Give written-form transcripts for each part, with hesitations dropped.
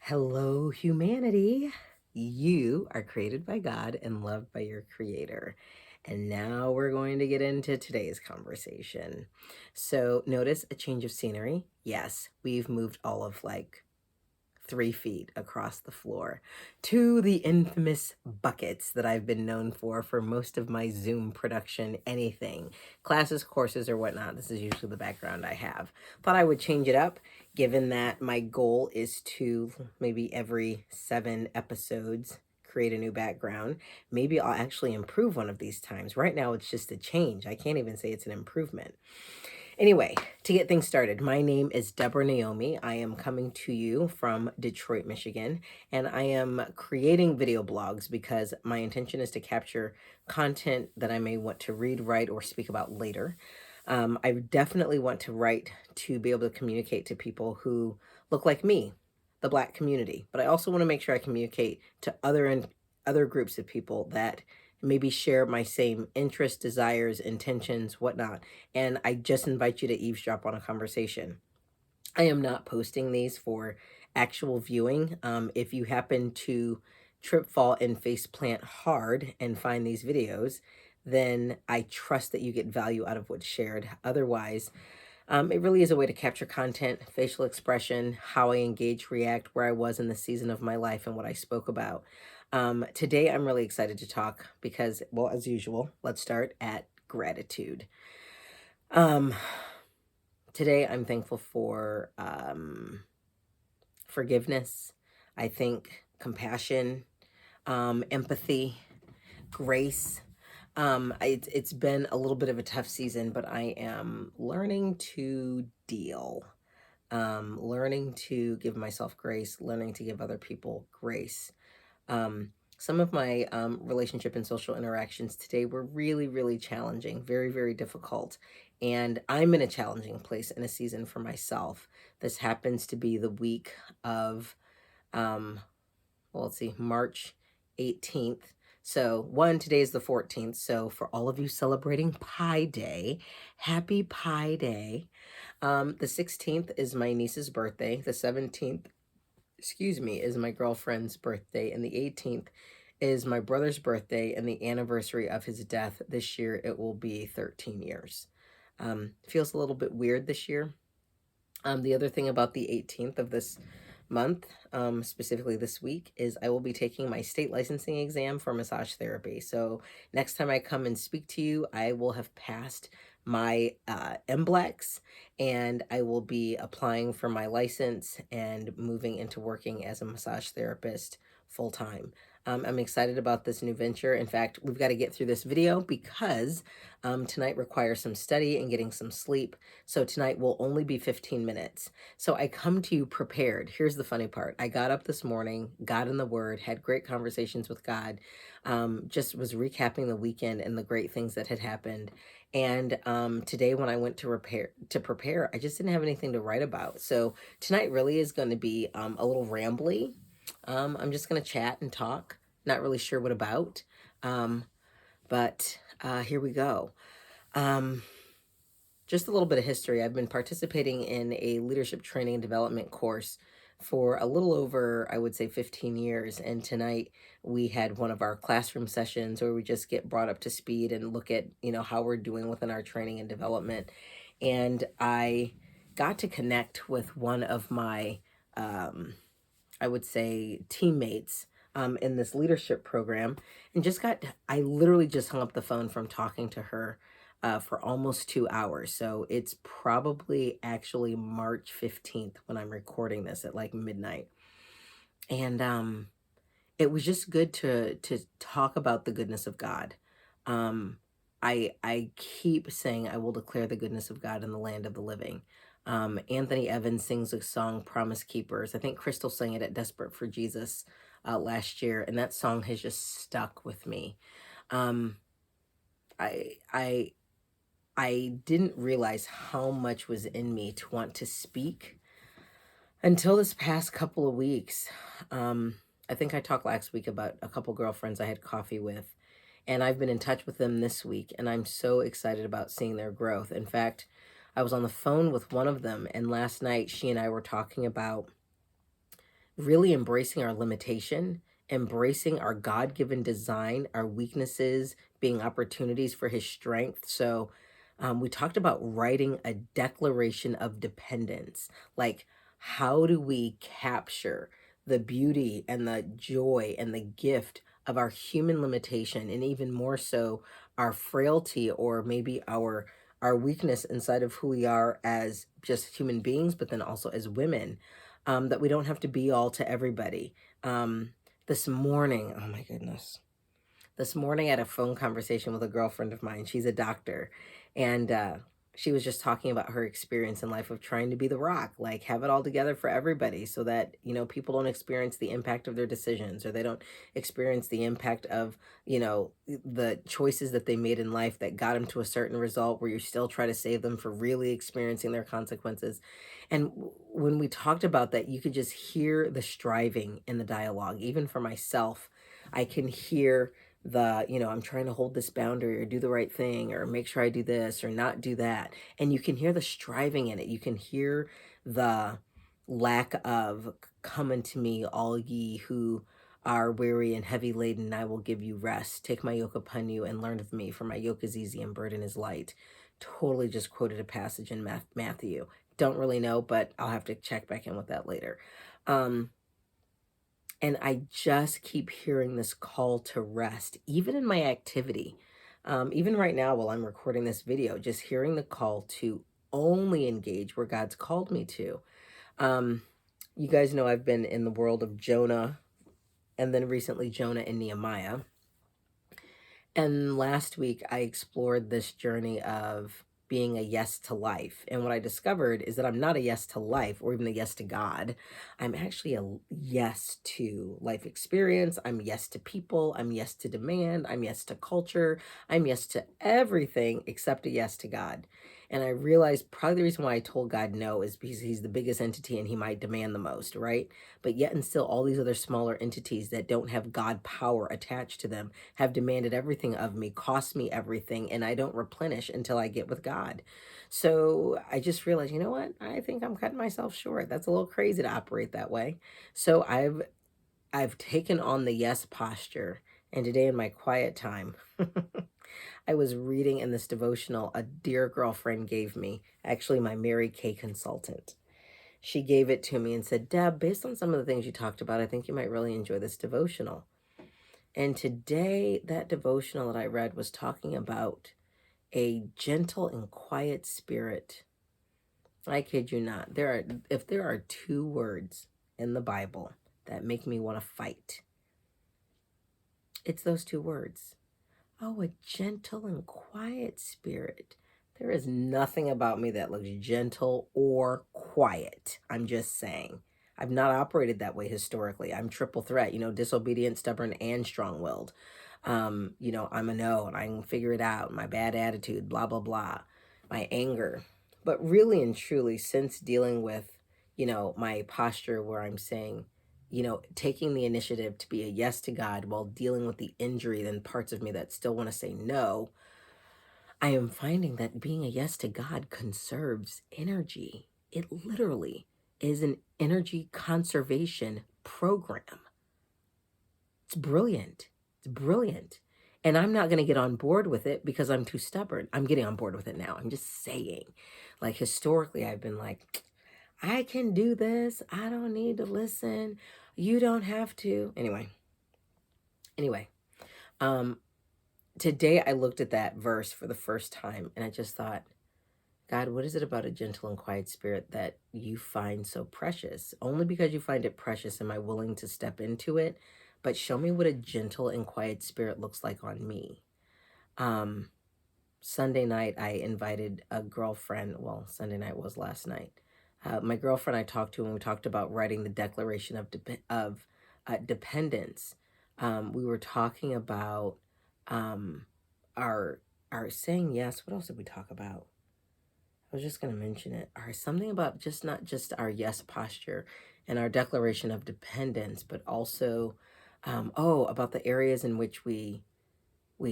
Hello, humanity. You are created by God and loved by your Creator. And now we're going to get into today's conversation. So, notice a change of scenery. Yes, we've moved all of 3 feet across the floor to the infamous buckets that I've been known for most of my Zoom production, anything, classes, courses, or whatnot. This is usually the background I have. Thought I would change it up, given that my goal is to maybe every 7 episodes create a new background. Maybe I'll actually improve one of these times. Right now, it's just a change. I can't even say it's an improvement. Anyway, to get things started, my name is Deborah-Naomi. I am coming to you from Detroit, Michigan, and I am creating video blogs because my intention is to capture content that I may want to read, write, or speak about later. I definitely want to write to be able to communicate to people who look like me, the Black community, but I also want to make sure I communicate to other groups of people that maybe share my same interests, desires, intentions, whatnot. And I just invite you to eavesdrop on a conversation. I am not posting these for actual viewing. If you happen to trip, fall, and face plant hard and find these videos, then I trust that you get value out of what's shared. Otherwise, it really is a way to capture content, facial expression, how I engage, react, where I was in the season of my life, and what I spoke about. Today, I'm really excited to talk because, well, as usual, let's start at gratitude. Um, Today, I'm thankful for forgiveness. I think compassion, empathy, grace. It's been a little bit of a tough season, but I am learning to deal, learning to give myself grace, learning to give other people grace. Some of my relationship and social interactions today were really, really challenging, very, very difficult. And I'm in a challenging place in a season for myself. This happens to be the week of, um, well, let's see, March 18th. So, today is the 14th. So, for all of you celebrating Pi Day, happy Pi Day. The 16th is my niece's birthday. The 17th, excuse me, is my girlfriend's birthday. And the 18th is my brother's birthday and the anniversary of his death. This year, it will be 13 years. Feels a little bit weird this year. The other thing about the 18th of this month, specifically this week, is I will be taking my state licensing exam for massage therapy. So next time I come and speak to you, I will have passed my MBLEX and I will be applying for my license and moving into working as a massage therapist full time. I'm excited about this new venture. In fact, we've got to get through this video because tonight requires some study and getting some sleep. So tonight will only be 15 minutes. So I come to you prepared. Here's the funny part. I got up this morning, got in the Word, had great conversations with God, just was recapping the weekend and the great things that had happened. And today when I went to prepare, I just didn't have anything to write about. So tonight really is going to be a little rambly. I'm just going to chat and talk. Not really sure what about. But here we go. Um, just a little bit of history. I've been participating in a leadership training and development course for a little over, I would say, 15 years. And tonight we had one of our classroom sessions where we just get brought up to speed and look at, how we're doing within our training and development. And I got to connect with one of my, I would say, teammates in this leadership program, and I literally just hung up the phone from talking to her for almost 2 hours. So it's probably actually March 15th when I'm recording this at like midnight. And it was just good to talk about the goodness of God. Um, I keep saying I will declare the goodness of God in the land of the living. Anthony Evans sings a song, Promise Keepers. I think Crystal sang it at Desperate for Jesus last year, and that song has just stuck with me. Um, I I I didn't realize how much was in me to want to speak until this past couple of weeks. I think I talked last week about a couple girlfriends I had coffee with, and I've been in touch with them this week, and I'm so excited about seeing their growth. In fact, I was on the phone with one of them, and last night she and I were talking about really embracing our limitation, embracing our God-given design, our weaknesses being opportunities for his strength. So we talked about writing a declaration of dependence. Like, how do we capture the beauty and the joy and the gift of our human limitation, and even more so our frailty, or maybe our weakness inside of who we are as just human beings, but then also as women, that we don't have to be all to everybody. Um, this morning, oh my goodness, this morning I had a phone conversation with a girlfriend of mine. She's a doctor, and she was just talking about her experience in life of trying to be the rock, like have it all together for everybody, so that people don't experience the impact of their decisions, or they don't experience the impact of the choices that they made in life that got them to a certain result, where you still try to save them for really experiencing their consequences. And when we talked about that, you could just hear the striving in the dialogue. Even for myself, I can hear I'm trying to hold this boundary, or do the right thing, or make sure I do this or not do that. And you can hear the striving in it. You can hear the lack of, come unto me, all ye who are weary and heavy laden, and I will give you rest. Take my yoke upon you and learn of me, for my yoke is easy and burden is light. Totally just quoted a passage in Matthew. Don't really know, but I'll have to check back in with that later. Um, and I just keep hearing this call to rest, even in my activity. Even right now, while I'm recording this video, just hearing the call to only engage where God's called me to. Um, you guys know I've been in the world of Jonah, and then recently Jonah and Nehemiah. And last week, I explored this journey of being a yes to life. And what I discovered is that I'm not a yes to life, or even a yes to God. I'm actually a yes to life experience. I'm yes to people. I'm yes to demand. I'm yes to culture. I'm yes to everything except a yes to God. And I realized probably the reason why I told God no is because he's the biggest entity and he might demand the most, right? But yet and still, all these other smaller entities that don't have God power attached to them have demanded everything of me, cost me everything, and I don't replenish until I get with God. So I just realized, you know what? I think I'm cutting myself short. That's a little crazy to operate that way. So I've taken on the yes posture. And today in my quiet time, I was reading in this devotional a dear girlfriend gave me, actually my Mary Kay consultant. She gave it to me and said, Deb, based on some of the things you talked about, I think you might really enjoy this devotional. And today, that devotional that I read was talking about a gentle and quiet spirit. I kid you not. If there are two words in the Bible that make me want to fight, it's those two words. Oh, a gentle and quiet spirit. There is nothing about me that looks gentle or quiet. I'm just saying. I've not operated that way historically. I'm triple threat, disobedient, stubborn, and strong-willed. I'm a no, and I can figure it out. My bad attitude, blah, blah, blah. My anger. But really and truly, since dealing with, my posture where I'm saying, taking the initiative to be a yes to God while dealing with the injury and parts of me that still want to say no, I am finding that being a yes to God conserves energy. It literally is an energy conservation program. It's brilliant. It's brilliant. And I'm not going to get on board with it because I'm too stubborn. I'm getting on board with it now. I'm just saying. Like, historically, I've been like, I can do this. I don't need to listen. You don't have to. Anyway, um, today I looked at that verse for the first time and I just thought, God, what is it about a gentle and quiet spirit that you find so precious? Only because you find it precious am I willing to step into it. But show me what a gentle and quiet spirit looks like on me. Um, Sunday night, I invited a girlfriend. Well, Sunday night was last night. My girlfriend I talked to, and we talked about writing the Declaration of Dependence. We were talking about um, our saying yes. What else did we talk about? I was just going to mention it. Or something about just not just our yes posture and our declaration of dependence, but also, about the areas in which we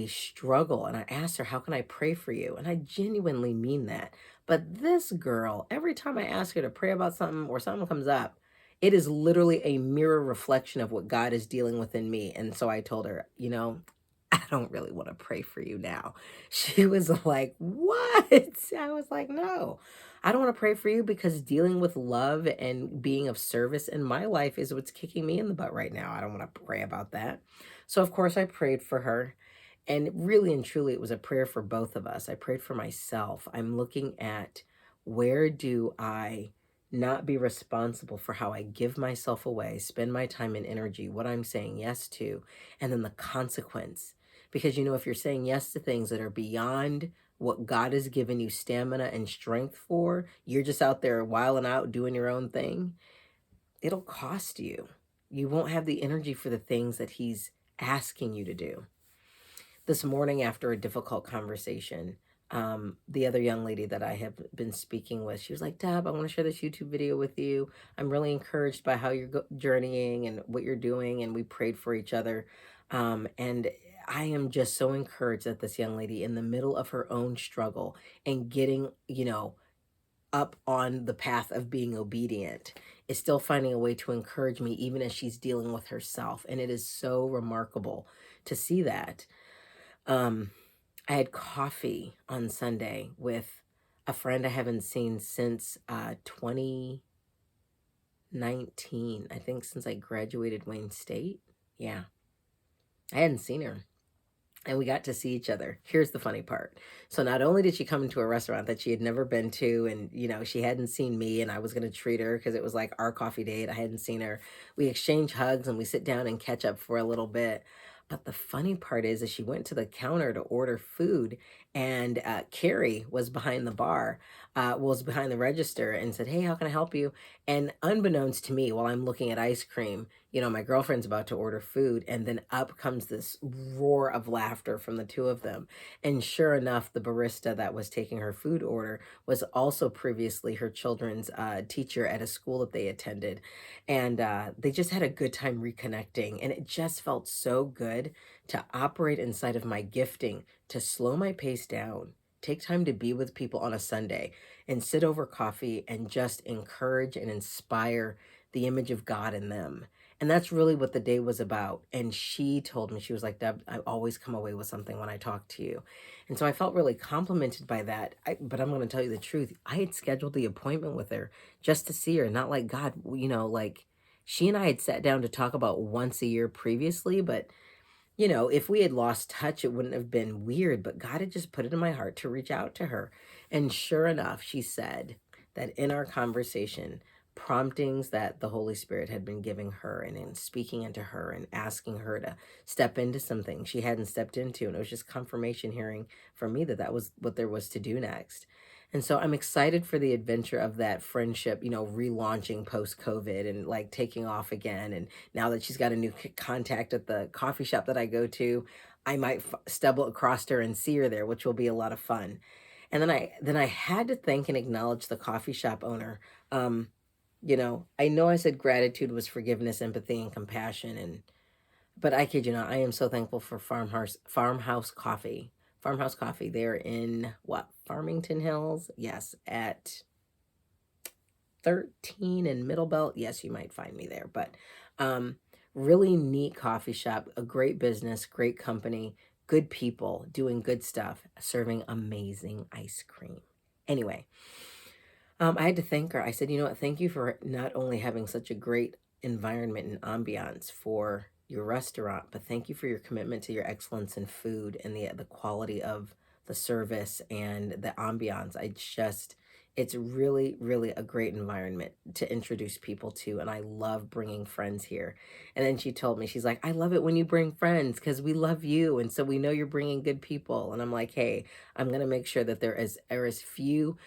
struggle. And I asked her, how can I pray for you? And I genuinely mean that. But this girl, every time I ask her to pray about something or something comes up, It is literally a mirror reflection of what God is dealing with in me. And so I told her, I don't really want to pray for you now. She was like, what? I was like, no, I don't want to pray for you because dealing with love and being of service in my life is what's kicking me in the butt right now. I don't want to pray about that. So, of course, I prayed for her. And really and truly, it was a prayer for both of us. I prayed for myself. I'm looking at, where do I not be responsible for how I give myself away, spend my time and energy, what I'm saying yes to, and then the consequence. Because, if you're saying yes to things that are beyond what God has given you stamina and strength for, you're just out there wilding out, doing your own thing, it'll cost you. You won't have the energy for the things that He's asking you to do. This morning, after a difficult conversation, the other young lady that I have been speaking with, she was like, Deb, I want to share this YouTube video with you. I'm really encouraged by how you're journeying and what you're doing. And we prayed for each other. And I am just so encouraged that this young lady, in the middle of her own struggle and getting, up on the path of being obedient, is still finding a way to encourage me, even as she's dealing with herself. And it is so remarkable to see that. I had coffee on Sunday with a friend I haven't seen since 2019. I think since I graduated Wayne State. Yeah, I hadn't seen her. And we got to see each other. Here's the funny part. So not only did she come into a restaurant that she had never been to, and she hadn't seen me, and I was going to treat her because it was like our coffee date. I hadn't seen her. We exchanged hugs and we sit down and catch up for a little bit. But the funny part is she went to the counter to order food, and Carrie was behind the bar, was behind the register, and said, "Hey, how can I help you?" And unbeknownst to me, while I'm looking at ice cream, my girlfriend's about to order food, and then up comes this roar of laughter from the two of them. And sure enough, the barista that was taking her food order was also previously her children's teacher at a school that they attended. And they just had a good time reconnecting. And it just felt so good to operate inside of my gifting, to slow my pace down, take time to be with people on a Sunday, and sit over coffee and just encourage and inspire the image of God in them. And that's really what the day was about. And she told me, she was like, Deb, I always come away with something when I talk to you. And so I felt really complimented by that. But I'm going to tell you the truth. I had scheduled the appointment with her just to see her, not like God, like she and I had sat down to talk about once a year previously. But, if we had lost touch, it wouldn't have been weird. But God had just put it in my heart to reach out to her. And sure enough, she said that in our conversation, promptings that the Holy Spirit had been giving her and in speaking into her and asking her to step into something she hadn't stepped into. And it was just confirmation hearing from me that that was what there was to do next. And so I'm excited for the adventure of that friendship, relaunching post COVID and like taking off again. And now that she's got a new contact at the coffee shop that I go to, I might stumble across her and see her there, which will be a lot of fun. And then I had to thank and acknowledge the coffee shop owner. I know I said gratitude was forgiveness, empathy, and compassion, but I kid you not, I am so thankful for Farmhouse Coffee. Farmhouse Coffee. They're in what? Farmington Hills? Yes, at 13 and Middle Belt. Yes, you might find me there. But really neat coffee shop, a great business, great company, good people doing good stuff, serving amazing ice cream. Anyway, I had to thank her. I said, you know what? Thank you for not only having such a great environment and ambiance for your restaurant, but thank you for your commitment to your excellence in food and the quality of the service and the ambiance. It's really, really a great environment to introduce people to. And I love bringing friends here. And then she told me, she's like, I love it when you bring friends because we love you. And so we know you're bringing good people. And I'm like, hey, I'm going to make sure that there is few,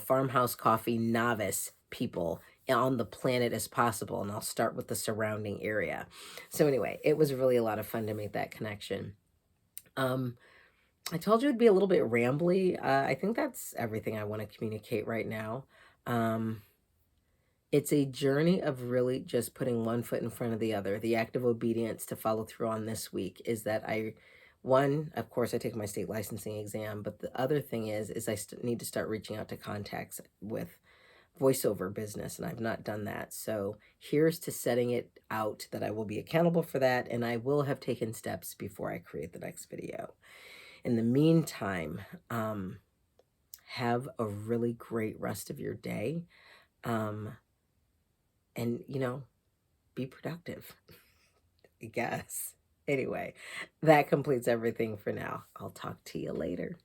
farmhouse coffee novice people on the planet as possible. And I'll start with the surrounding area. So anyway, it was really a lot of fun to make that connection. I told you it'd be a little bit rambly. I think that's everything I want to communicate right now. Um, it's a journey of really just putting one foot in front of the other. The act of obedience to follow through on this week is that one, of course, I take my state licensing exam, but the other thing is I need to start reaching out to contacts with voiceover business, and I've not done that. So here's to setting it out that I will be accountable for that, and I will have taken steps before I create the next video. In the meantime, have a really great rest of your day. And, be productive, I guess. Anyway, that completes everything for now. I'll talk to you later.